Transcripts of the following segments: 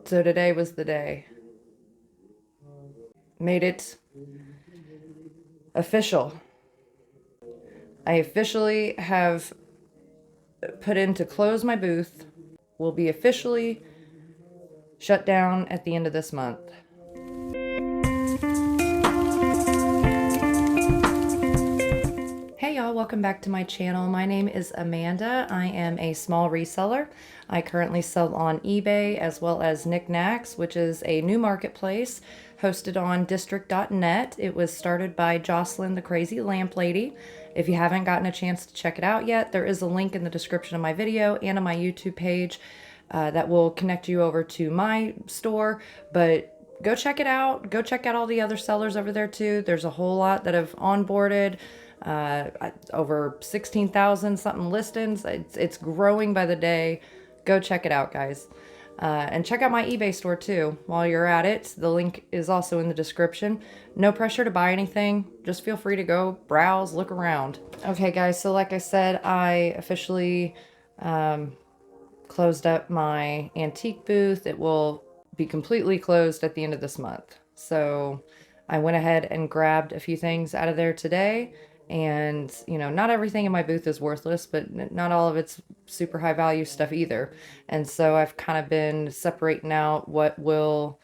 So today was the day. Made it official. I officially have put in to close my booth. Will be officially shut down at the end of this month. Hey y'all, welcome back to my channel. My name is Amanda. I am a small reseller. I currently sell on eBay as well as Niknax, which is a new marketplace hosted on district.net. It was started by Jocelyn, the crazy lamp lady. If you haven't gotten a chance to check it out yet, there is a link in the description of my video and on my YouTube page that will connect you over to my store. But go check it out. Go check out all the other sellers over there too. There's a whole lot that have onboarded. Over 16,000 something listings. It's growing by the day. Go check it out, guys. And check out my eBay store too while you're at it. The link is also in the description. No pressure to buy anything. Just feel free to go browse, look around. Okay, guys, so like I said, I officially closed up my antique booth. It will be completely closed at the end of this month. So I went ahead and grabbed a few things out of there today. And, you know, not everything in my booth is worthless, but not all of it's super high value stuff either. And so I've kind of been separating out what will,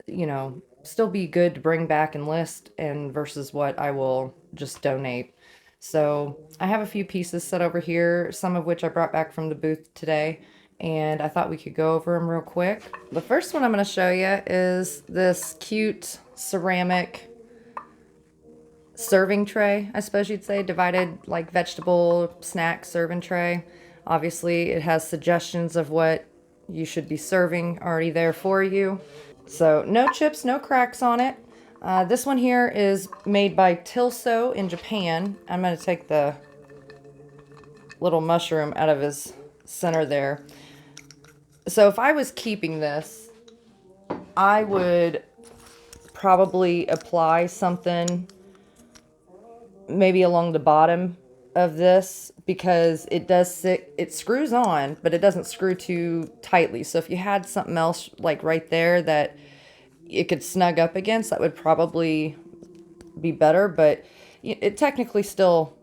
you know, still be good to bring back and list and versus what I will just donate. So I have a few pieces set over here, some of which I brought back from the booth today. And I thought we could go over them real quick. The first one I'm going to show you is this cute ceramic serving tray, I suppose you'd say, divided like vegetable snack serving tray. Obviously, it has suggestions of what you should be serving already there for you. So no chips, no cracks on it. This one here is made by Tilso in Japan. I'm going to take the little mushroom out of his center there. So if I was keeping this, I would probably apply something maybe along the bottom of this, because it does sit, it screws on, but it doesn't screw too tightly. So if you had something else like right there that it could snug up against, that would probably be better, but it technically still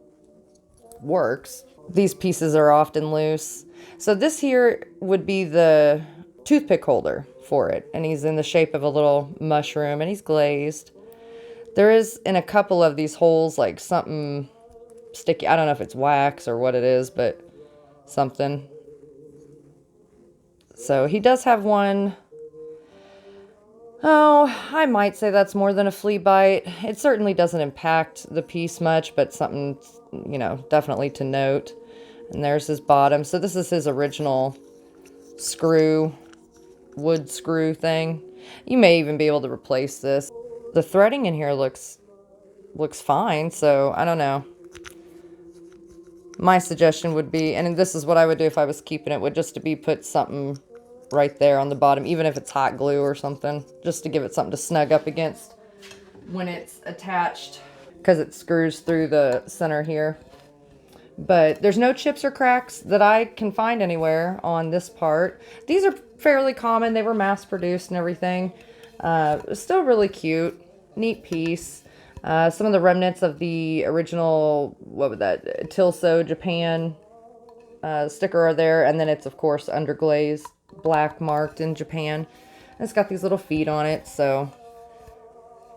works. These pieces are often loose. So this here would be the toothpick holder for it, and he's in the shape of a little mushroom, and he's glazed. There is in a couple of these holes like something sticky. I don't know if it's wax or what it is, but something. So he does have one. Oh, I might say that's more than a flea bite. It certainly doesn't impact the piece much, but something, you know, definitely to note. And there's his bottom. So this is his original screw, wood screw thing. You may even be able to replace this. The threading in here looks fine, so I don't know. My suggestion would be, and this is what I would do if I was keeping it, would just to be put something right there on the bottom, even if it's hot glue or something, just to give it something to snug up against when it's attached, because it screws through the center here. But there's no chips or cracks that I can find anywhere on this part. These are fairly common. They were mass produced and everything. Still really cute. Neat piece. Some of the remnants of the original, what was that, Tilso Japan sticker are there. And then it's, of course, underglazed, black marked in Japan. And it's got these little feet on it, so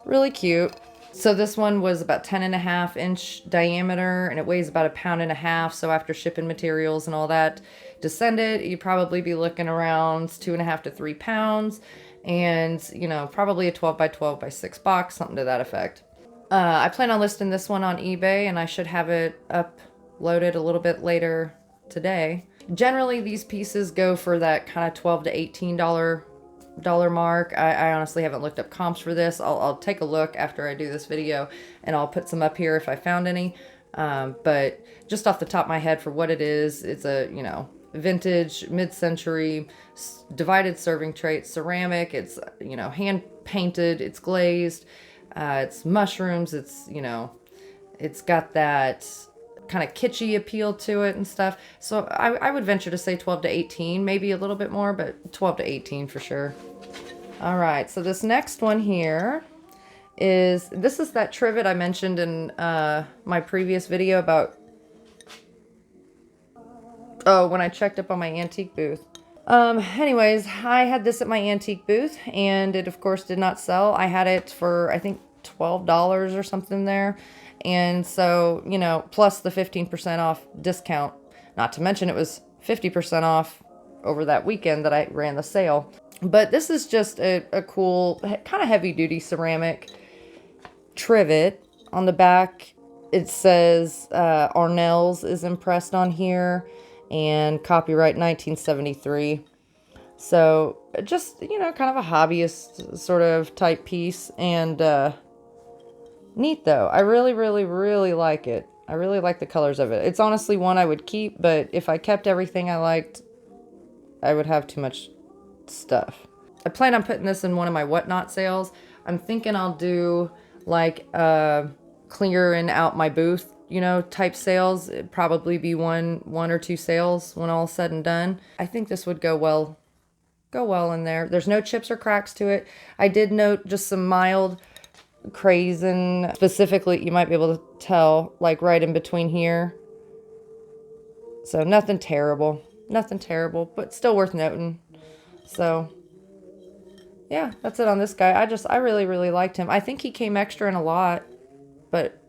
really cute. So this one was about 10.5-inch diameter, and it weighs about 1.5 pounds. So after shipping materials and all that to send it, you'd probably be looking around 2.5 to 3 pounds. And, you know, probably a 12 by 12 by 6 box, something to that effect. I plan on listing this one on eBay, and I should have it uploaded a little bit later today. Generally, these pieces go for that kind of $12 to $18 mark. I honestly haven't looked up comps for this. I'll take a look after I do this video, and I'll put some up here if I found any. But just off the top of my head, for what it is, it's a, you know, vintage, mid-century, divided serving tray. It's ceramic. It's, you know, hand painted. It's glazed. It's mushrooms. It's, you know, it's got that kind of kitschy appeal to it and stuff. So I would venture to say 12 to 18, maybe a little bit more, but 12 to 18 for sure. All right, so this next one here is, this is that trivet I mentioned in my previous video about, when I checked up on my antique booth. Anyways, I had this at my antique booth, and it of course did not sell. I had it for, I think, $12 or something there. And so, you know, plus the 15% off discount, not to mention it was 50% off over that weekend that I ran the sale. But this is just a cool, kind of heavy duty ceramic trivet. On the back, it says Arnell's is impressed on here, and copyright 1973. So just, you know, kind of a hobbyist sort of type piece, and neat though. I really, really, really like it. I really like the colors of it. It's honestly one I would keep, but if I kept everything I liked, I would have too much stuff. I plan on putting this in one of my whatnot sales. I'm thinking I'll do like clearing out my booth, you know, type sales. It'd probably be one or two sales when all's said and done. I think this would go well in there. There's no chips or cracks to it. I did note just some mild crazing, specifically you might be able to tell, like right in between here. So nothing terrible, but still worth noting. So yeah, that's it on this guy. I really, really liked him. I think he came extra in a lot, but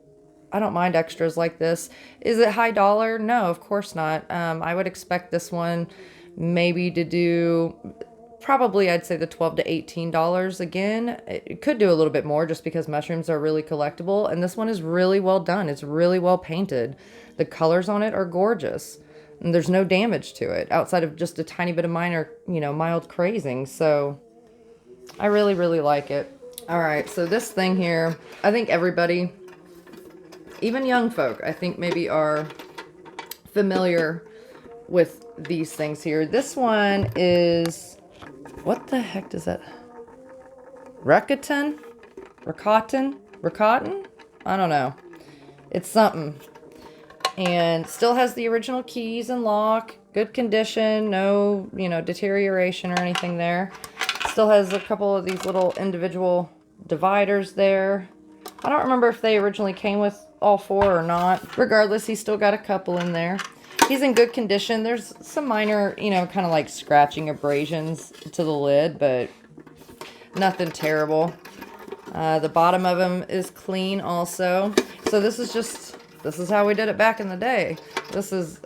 I don't mind extras like this. Is it high dollar? No, of course not. I would expect this one maybe to do, probably I'd say the $12 to $18 again. It could do a little bit more just because mushrooms are really collectible, and this one is really well done. It's really well painted. The colors on it are gorgeous, and there's no damage to it outside of just a tiny bit of minor, you know, mild crazing. So I really, really like it. All right, so this thing here, I think everybody, even young folk, I think maybe are familiar with these things here. This one is, what the heck does that? Raccoon? I don't know. It's something. And still has the original keys and lock. Good condition. No, you know, deterioration or anything there. Still has a couple of these little individual dividers there. I don't remember if they originally came with all four or not. Regardless, he's still got a couple in there. He's in good condition. There's some minor, you know, kind of like scratching abrasions to the lid, but nothing terrible. The bottom of him is clean also. So this is how we did it back in the day. This is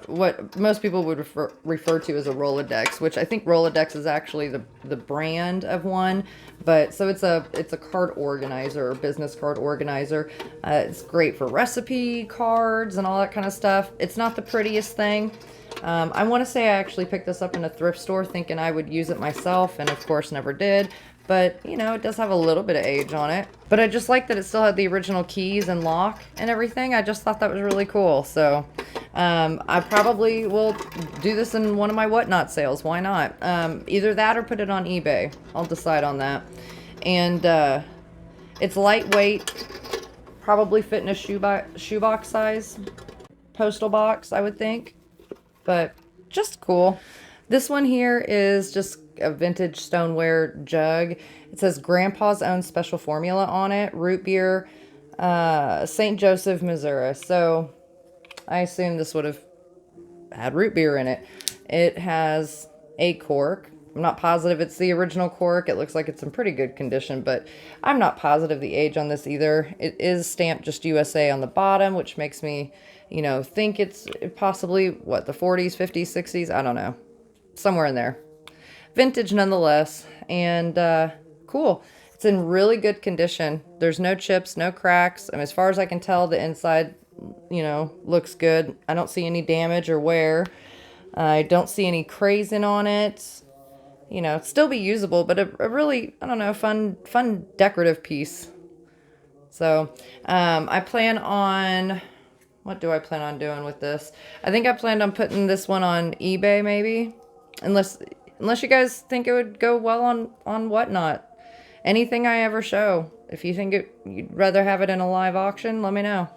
what most people would refer to as a Rolodex, which I think Rolodex is actually the brand of one. But so it's a card organizer, or business card organizer. It's great for recipe cards and all that kind of stuff. It's not the prettiest thing. I want to say I actually picked this up in a thrift store thinking I would use it myself, and of course never did. But, you know, it does have a little bit of age on it. But I just like that it still had the original keys and lock and everything. I just thought that was really cool. So I probably will do this in one of my whatnot sales. Why not? Either that or put it on eBay. I'll decide on that. And it's lightweight. Probably fit in a shoebox size postal box, I would think. But just cool. This one here is just a vintage stoneware jug. It says Grandpa's Own Special Formula on it. Root beer, St. Joseph, Missouri. So I assume this would have had root beer in it. It has a cork. I'm not positive it's the original cork. It looks like it's in pretty good condition, but I'm not positive the age on this either. It is stamped just USA on the bottom, which makes me, you know, think it's possibly, what, the 40s, 50s, 60s? I don't know. Somewhere in there. Vintage nonetheless, and cool. It's in really good condition. There's no chips, no cracks. I mean, as far as I can tell, the inside, you know, looks good. I don't see any damage or wear. I don't see any crazing on it. You know, still be usable, but a really, I don't know, fun decorative piece. So, I plan on, what do I plan on doing with this? I think I planned on putting this one on eBay maybe, unless you guys think it would go well on whatnot. Anything I ever show. If you think you'd rather have it in a live auction, let me know.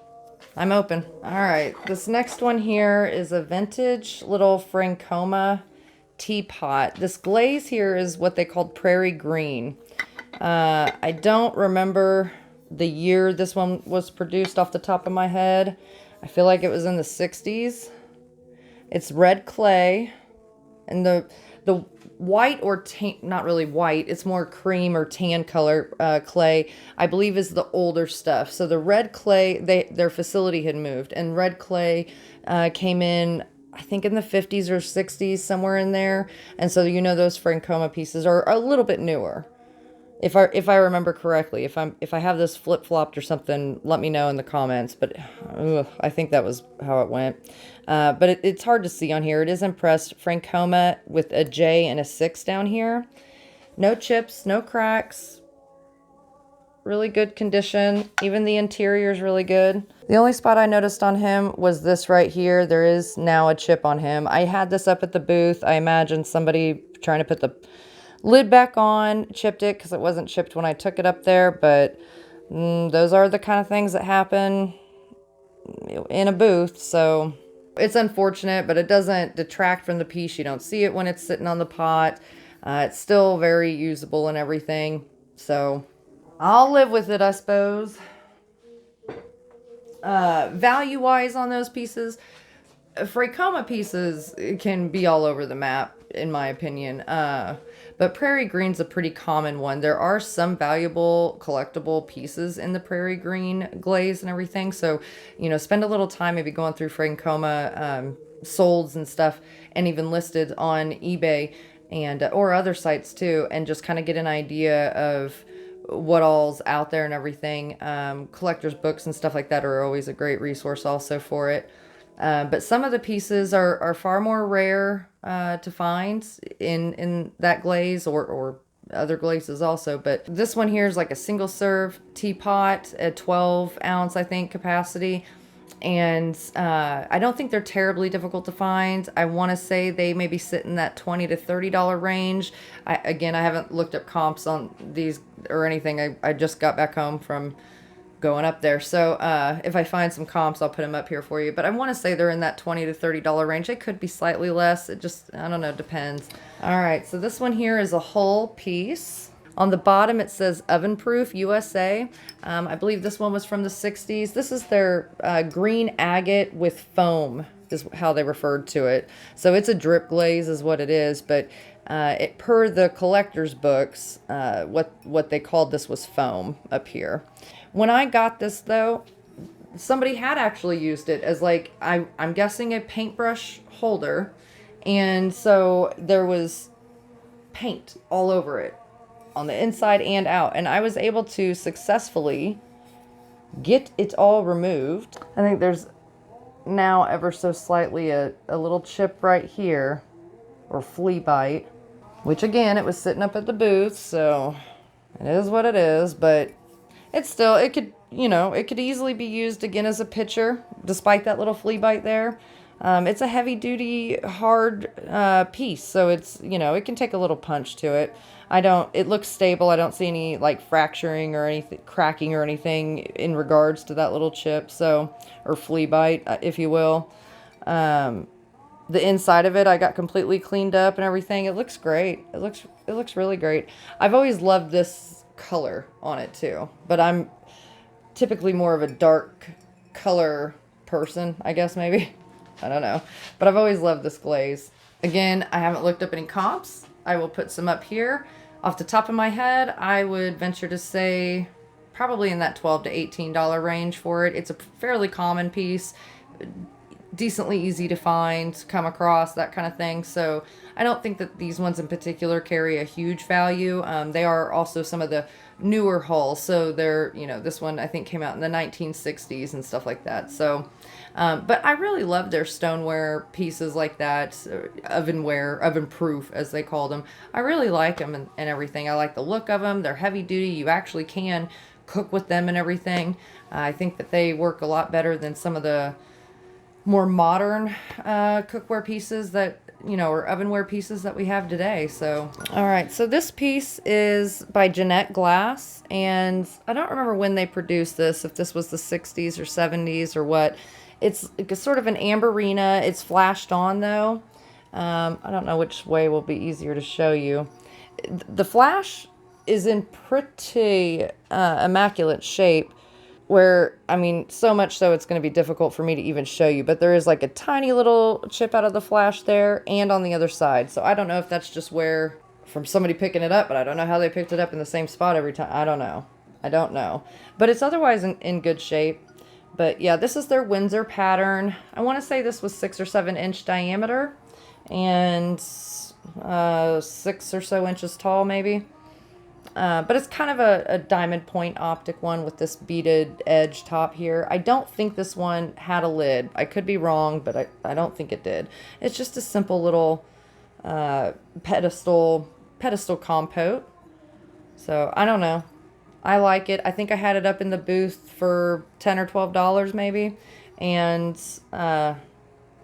I'm open. All right, this next one here is a vintage little Frankoma teapot. This glaze here is what they called prairie green. I don't remember the year this one was produced off the top of my head. I feel like it was in the 60s. It's red clay, and the white or tan, not really white, it's more cream or tan color clay, I believe is the older stuff. So the red clay, their facility had moved, and red clay came in, I think in the 50s or 60s, somewhere in there. And so, you know, those Frankoma pieces are a little bit newer. If I remember correctly, if I have this flip flopped or something, let me know in the comments. But I think that was how it went. But it's hard to see on here. It is impressed Frankoma with a J and a 6 down here. No chips, no cracks. Really good condition. Even the interior is really good. The only spot I noticed on him was this right here. There is now a chip on him. I had this up at the booth. I imagine somebody trying to put the lid back on, chipped it because it wasn't chipped when I took it up there, but those are the kind of things that happen in a booth, so it's unfortunate, but it doesn't detract from the piece. You don't see it when it's sitting on the pot. It's still very usable and everything, so I'll live with it, I suppose. Value-wise on those pieces, Frankoma pieces can be all over the map, in my opinion. But prairie green's a pretty common one. There are some valuable collectible pieces in the prairie green glaze and everything. So, you know, spend a little time maybe going through Frankoma solds and stuff, and even listed on eBay and or other sites too, and just kind of get an idea of what all's out there and everything. Collectors books and stuff like that are always a great resource also for it. But some of the pieces are far more rare to find in that glaze or other glazes also. But this one here is like a single serve teapot, a 12 ounce, I think, capacity. And I don't think they're terribly difficult to find. I want to say they maybe sit in that $20 to $30 range. Again, I haven't looked up comps on these or anything. I just got back home from going up there. So if I find some comps, I'll put them up here for you. But I want to say they're in that $20 to $30 range. It could be slightly less. It just, I don't know, depends. All right, so this one here is a whole piece. On the bottom, it says oven proof USA. I believe this one was from the 60s. This is their green agate with foam is how they referred to it. So it's a drip glaze is what it is. But per the collector's books, what they called this was foam up here. When I got this, though, somebody had actually used it as, like, I'm guessing a paintbrush holder. And so there was paint all over it on the inside and out. And I was able to successfully get it all removed. I think there's now ever so slightly a little chip right here, or flea bite, which again, it was sitting up at the booth, so it is what it is. But it's still, it could, you know, it could easily be used again as a pitcher, despite that little flea bite there. It's a heavy duty, hard piece, so it's, you know, it can take a little punch to it. It looks stable. I don't see any like fracturing or anything, cracking or anything in regards to that little chip, so, or flea bite, if you will. The inside of it, I got completely cleaned up and everything. It looks great. It looks really great. I've always loved this color on it too, but I'm typically more of a dark color person, I guess, maybe. I don't know, but I've always loved this glaze. Again, I haven't looked up any comps. I will put some up here. Off the top of my head, I would venture to say probably in that $12 to $18 range for it. It's a fairly common piece, decently easy to find, come across, that kind of thing. So I don't think that these ones in particular carry a huge value. They are also some of the newer hauls. So they're, you know, this one I think came out in the 1960s and stuff like that. So, but I really love their stoneware pieces like that, ovenware, oven proof as they call them. I really like them and everything. I like the look of them. They're heavy duty. You actually can cook with them and everything. I think that they work a lot better than some of the more modern cookware pieces that you know, or ovenware pieces that we have today. So, all right. So this piece is by Jeanette Glass, and I don't remember when they produced this, if this was the 60s or 70s or what. It's sort of an amberina. It's flashed on though. I don't know which way will be easier to show you. The flash is in pretty immaculate shape, where, I mean, so much so it's going to be difficult for me to even show you, but there is like a tiny little chip out of the flash there and on the other side. So I don't know if that's just where, from somebody picking it up, but I don't know how they picked it up in the same spot every time. I don't know. But it's otherwise in good shape. But yeah, this is their Windsor pattern. I want to say this was 6 or 7 inch diameter and 6 or so inches tall maybe. But it's kind of a diamond point optic one with this beaded edge top here. I don't think this one had a lid. I could be wrong, but I don't think it did. It's just a simple little pedestal compot. So I don't know. I like it. I think I had it up in the booth for $10 or $12 maybe. And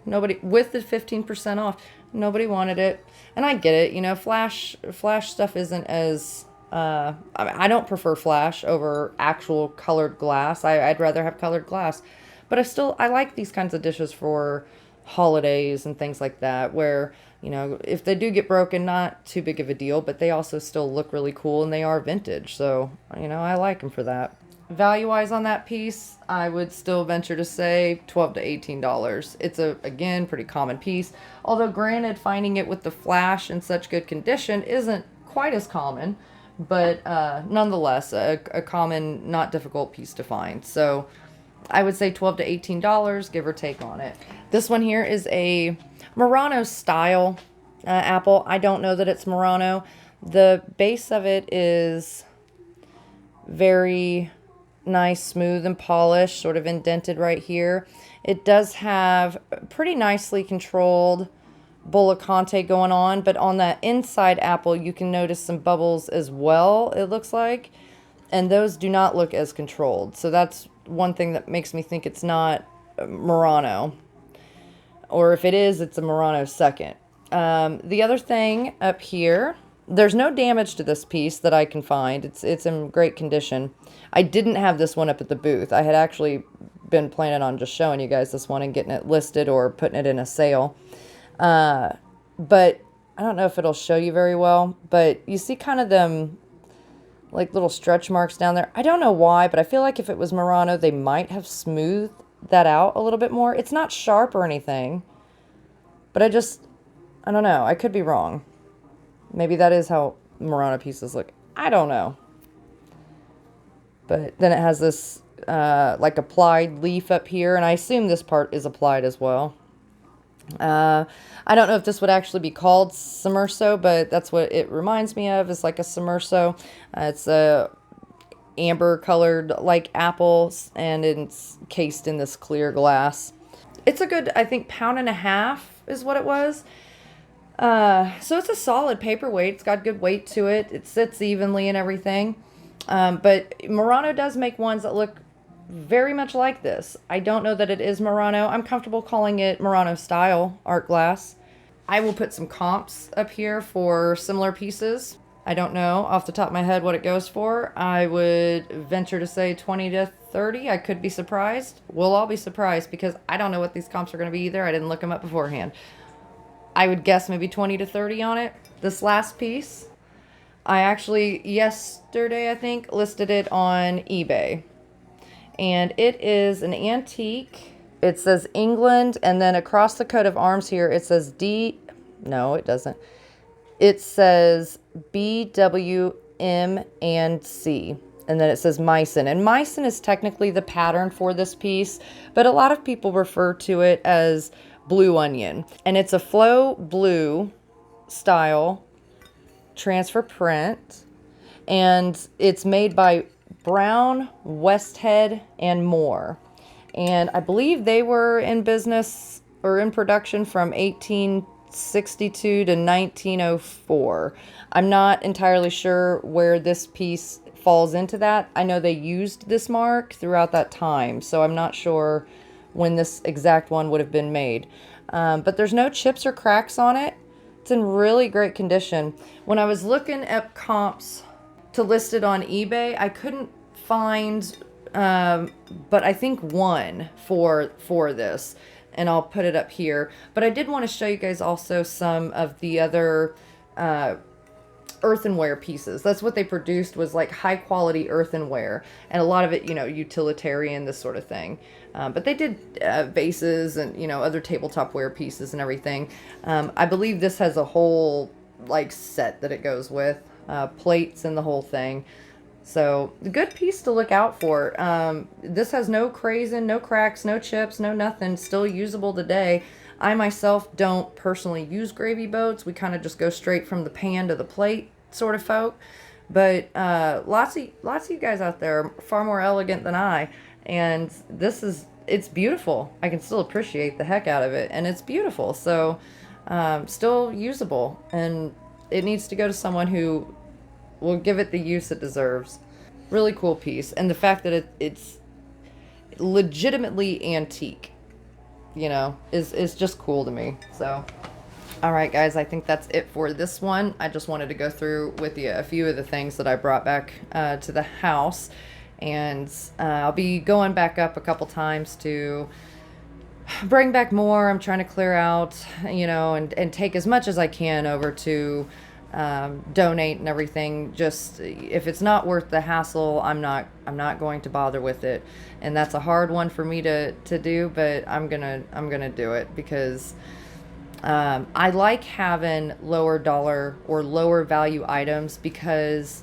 nobody, with the 15% off, nobody wanted it. And I get it. You know, flash stuff isn't as... I don't prefer flash over actual colored glass. I'd rather have colored glass. But I like these kinds of dishes for holidays and things like that, where, you know, if they do get broken, not too big of a deal, but they also still look really cool and they are vintage. So, you know, I like them for that. Value-wise on that piece, I would still venture to say $12 to $18. It's again, pretty common piece. Although granted, finding it with the flash in such good condition isn't quite as common. But nonetheless, a common, not difficult piece to find. So I would say $12 to $18, give or take on it. This one here is a Murano-style apple. I don't know that it's Murano. The base of it is very nice, smooth and polished, sort of indented right here. It does have pretty nicely controlled Bullacante going on, but on that inside apple you can notice some bubbles as well, it looks like, and those do not look as controlled. So that's one thing that makes me think it's not Murano, or if it is, it's a Murano second. The other thing up here, there's no damage to this piece that I can find. It's in great condition. I didn't have this one up at the booth. I had actually been planning on just showing you guys this one and getting it listed or putting it in a sale. But I don't know if it'll show you very well, but you see kind of them like little stretch marks down there. I don't know why, but I feel like if it was Murano, they might have smoothed that out a little bit more. It's not sharp or anything, but I don't know. I could be wrong. Maybe that is how Murano pieces look. I don't know. But then it has this, like applied leaf up here, and I assume this part is applied as well. I don't know if this would actually be called Sommerso, but that's what it reminds me of, is like a Sommerso. It's a amber colored like apples, and it's cased in this clear glass. It's a good, I think, £1.50 is what it was. So it's a solid paperweight. It's got good weight to it. It sits evenly and everything. But Murano does make ones that look very much like this. I don't know that it is Murano. I'm comfortable calling it Murano-style art glass. I will put some comps up here for similar pieces. I don't know off the top of my head what it goes for. I would venture to say 20 to 30. I could be surprised. We'll all be surprised because I don't know what these comps are going to be either. I didn't look them up beforehand. I would guess maybe 20 to 30 on it. This last piece, I actually, yesterday, I think, listed it on eBay. And it is an antique. It says England, and then across the coat of arms here, it says no, it doesn't. It says BWM and C. And then it says Meissen. And Meissen is technically the pattern for this piece, but a lot of people refer to it as Blue Onion. And it's a flow blue style transfer print. And it's made by Brown, Westhead, and Moore. And I believe they were in business or in production from 1862 to 1904. I'm not entirely sure where this piece falls into that. I know they used this mark throughout that time, so I'm not sure when this exact one would have been made. But there's no chips or cracks on it. It's in really great condition. When I was looking at comps to list it on eBay, I couldn't find, but I think one for this, and I'll put it up here. But I did want to show you guys also some of the other earthenware pieces. That's what they produced, was like high quality earthenware, and a lot of it, you know, utilitarian, this sort of thing. But they did vases and, you know, other tabletop ware pieces and everything. I believe this has a whole like set that it goes with, plates and the whole thing. So a good piece to look out for. This has no crazing, no cracks, no chips, no nothing. Still usable today. I myself don't personally use gravy boats. We kind of just go straight from the pan to the plate sort of folk. But lots of you guys out there are far more elegant than I. And it's beautiful. I can still appreciate the heck out of it. And it's beautiful. So still usable. And it needs to go to someone who will give it the use it deserves. Really cool piece. And the fact that it's legitimately antique, you know, is just cool to me. So, all right, guys, I think that's it for this one. I just wanted to go through with you a few of the things that I brought back to the house. And I'll be going back up a couple times to bring back more. I'm trying to clear out, you know, and take as much as I can over to donate and everything. Just if it's not worth the hassle, I'm not going to bother with it. And that's a hard one for me to do, but I'm gonna do it because I like having lower dollar or lower value items, because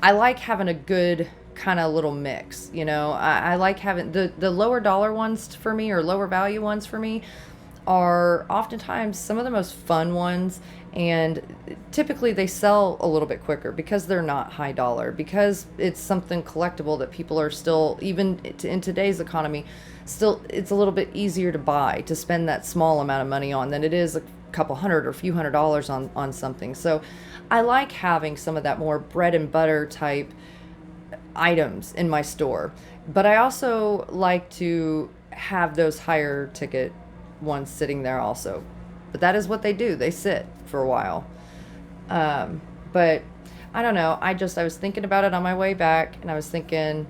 I like having a good kind of little mix, you know. I like having the lower dollar ones for me, or lower value ones for me, are oftentimes some of the most fun ones, and typically they sell a little bit quicker because they're not high dollar, because it's something collectible that people are still, even in today's economy, still, it's a little bit easier to buy, to spend that small amount of money on, than it is a couple hundred or a few $100s on something. So I like having some of that more bread and butter type items in my store, but I also like to have those higher ticket ones sitting there also. But that is what they do, they sit for a while. But I don't know, I was thinking about it on my way back, and I was thinking,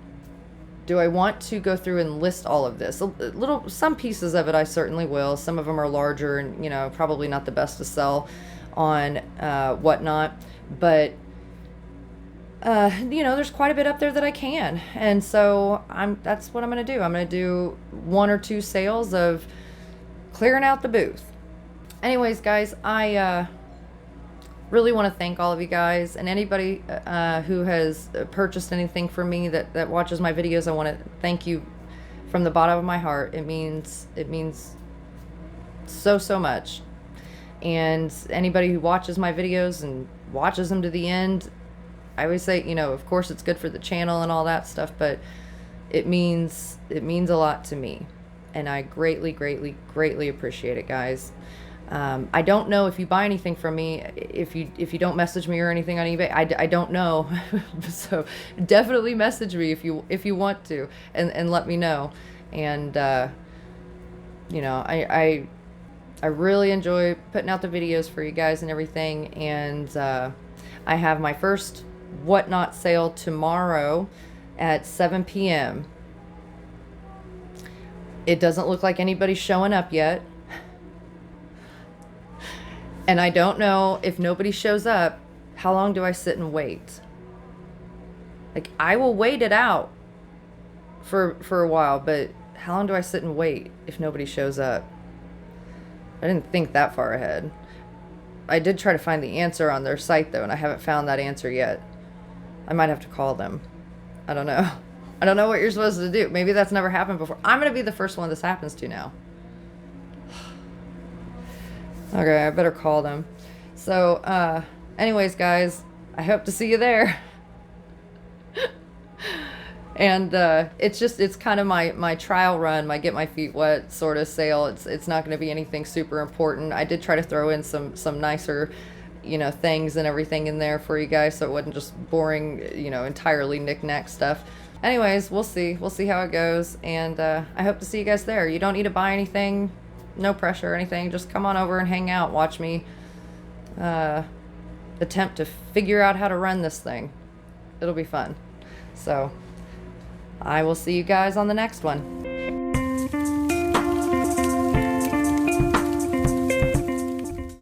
do I want to go through and list all of this? Some pieces of it I certainly will. Some of them are larger and, you know, probably not the best to sell on whatnot, but you know, there's quite a bit up there that I can. And so that's what I'm going to do. I'm going to do 1 or 2 sales of clearing out the booth. Anyways, guys, I really want to thank all of you guys, and anybody who has purchased anything from me that watches my videos. I want to thank you from the bottom of my heart. It means so much. And anybody who watches my videos and watches them to the end, I always say, you know, of course it's good for the channel and all that stuff, but it means a lot to me, and I greatly appreciate it, guys. I don't know if you buy anything from me, if you don't message me or anything on eBay. I don't know. So definitely message me if you want to, and let me know. And you know, I really enjoy putting out the videos for you guys and everything. And I have my first whatnot sale tomorrow at 7 p.m. It doesn't look like anybody's showing up yet. And I don't know, if nobody shows up, how long do I sit and wait? Like, I will wait it out for a while, but how long do I sit and wait if nobody shows up? I didn't think that far ahead. I did try to find the answer on their site, though, and I haven't found that answer yet. I might have to call them. I don't know. I don't know what you're supposed to do. Maybe that's never happened before. I'm going to be the first one this happens to now. Okay, I better call them. So, anyways, guys, I hope to see you there. And it's kind of my trial run, my get my feet wet sort of sale. It's not going to be anything super important. I did try to throw in some nicer, you know, things and everything in there for you guys, so it wasn't just boring, you know, entirely knick-knack stuff. Anyways, we'll see how it goes, and I hope to see you guys there. You don't need to buy anything. no pressure or anything. Just come on over and hang out. Watch me attempt to figure out how to run this thing. It'll be fun. So I will see you guys on the next one.